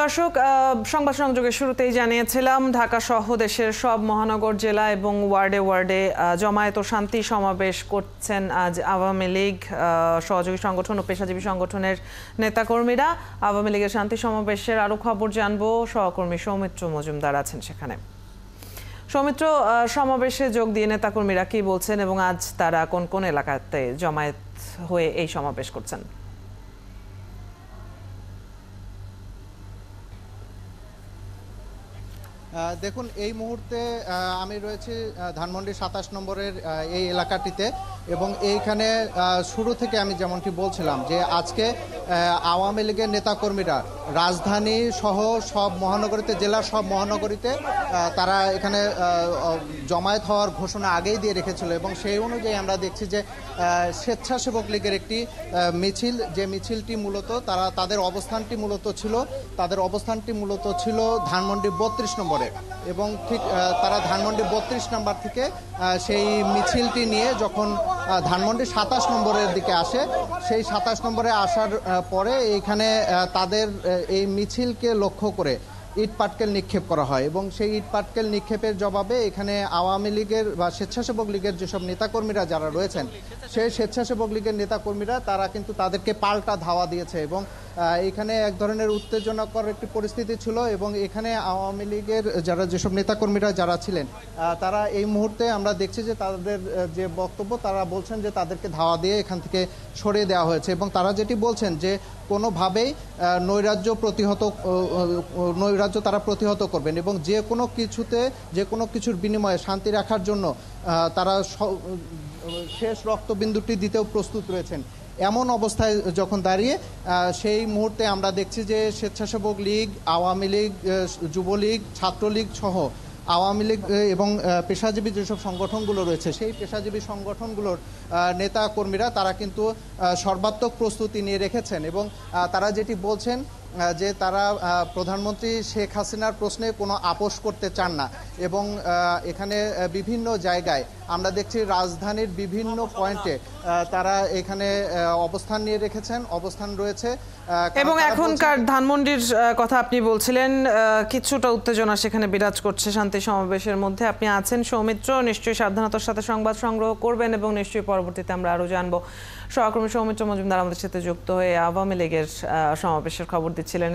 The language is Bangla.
দর্শক, সংবাদ সংযোগের শুরুতেই জানিয়েছিলাম ঢাকা সহ দেশের সব মহানগর জেলা এবং ওয়ার্ডে ওয়ার্ডে জমায়েত ও শান্তি সমাবেশ করছেন আজ আওয়ামী লীগ সহযোগী সংগঠন ও পেশাজীবী সংগঠনের নেতাকর্মীরা। আওয়ামী লীগের শান্তি সমাবেশের আরো খবর জানবো, সহকর্মী সৌমিত্র মজুমদার আছেন সেখানে। সৌমিত্র, সমাবেশে যোগ দিয়ে নেতাকর্মীরা কি বলছেন এবং আজ তারা কোন কোন এলাকাতে জমায়েত হয়ে এই সমাবেশ করছেন? দেখুন, এই মুহূর্তে আমি রয়েছি ধানমন্ডি ২৭ নম্বরের এই এলাকাটিতে এবং এইখানে শুরু থেকে আমি যেমনটি বলছিলাম যে আজকে আওয়ামী লীগের নেতাকর্মীরা রাজধানী সহ সব মহানগরীতে, জেলার সব মহানগরীতে তারা এখানে জমায়েত হওয়ার ঘোষণা আগেই দিয়ে রেখেছিল এবং সেই অনুযায়ী আমরা দেখছি যে স্বেচ্ছাসেবক লীগের একটি মিছিল, যে মিছিলটি মূলত তাদের অবস্থানটি মূলত ছিল ধানমন্ডি ৩২ নম্বরে এবং ঠিক তারা ধানমন্ডি ৩২ নম্বর থেকে সেই মিছিলটি নিয়ে যখন ধানমন্ডি ২৭ নম্বরের দিকে আসে, সেই ২৭ নম্বরে আসার পরে এইখানে তাদের এই মিছিলকে লক্ষ্য করে ইট পাটকেল নিক্ষেপ করা হয় এবং সেই ইট পাটকেল নিক্ষেপের জবাবে এখানে আওয়ামী লীগের বা স্বেচ্ছাসেবক লীগের যেসব নেতাকর্মীরা যারা রয়েছেন, সেই স্বেচ্ছাসেবক লীগের নেতাকর্মীরা তারা কিন্তু তাদেরকে পাল্টা ধাওয়া দিয়েছে এবং এখানে এক ধরনের উত্তেজনাকর একটি পরিস্থিতি ছিল এবং এখানে আওয়ামী লীগের যেসব নেতাকর্মীরা যারা ছিলেন তারা এই মুহূর্তে আমরা দেখছি যে তাদের যে বক্তব্য, তারা বলছেন যে তাদেরকে ধাওয়া দিয়ে এখান থেকে সরিয়ে দেওয়া হয়েছে এবং তারা যেটি বলছেন যে কোনোভাবেই নৈরাজ্য তারা প্রতিহত করবেন এবং যে কোনো কিছুর বিনিময়ে শান্তি রাখার জন্য তারা শেষ রক্তবিন্দুটি দিতেও প্রস্তুত রয়েছেন। এমন অবস্থায় যখন দাঁড়িয়ে সেই মুহূর্তে আমরা দেখছি যে স্বেচ্ছাসেবক লীগ, আওয়ামী লীগ, যুবলীগ, ছাত্রলীগ সহ আওয়ামী লীগ এবং পেশাজীবী যেসব সংগঠনগুলো রয়েছে, সেই পেশাজীবী সংগঠনগুলোর নেতা কর্মীরা তারা কিন্তু সর্বাত্মক প্রস্তুতি নিয়ে রেখেছেন এবং তারা যেটি বলছেন যে তারা প্রধানমন্ত্রী শেখ হাসিনার প্রশ্নে কোনো আপোষ করতে চান না এবং এখানে বিভিন্ন জায়গায় আমরা দেখছি রাজধানীর বিভিন্ন পয়েন্টে তারা এখানে অবস্থান রয়েছে। এবং এখনকার ধানমন্ডির কথা আপনি বলছিলেন, কিছুটা উত্তেজনা সেখানে বিরাজ করছে শান্তি সমাবেশের মধ্যে। আপনি আছেন সৌমিত্র, নিশ্চয়ই সাবধানতার সাথে সংবাদ সংগ্রহ করবেন এবং নিশ্চয়ই পরবর্তীতে আমরা আরো জানবো। সহকর্মী সৌমিত্র মজুমদার আমাদের সাথে যুক্ত হয়ে আওয়ামী লীগের সমাবেশের খবর দিচ্ছিলেন।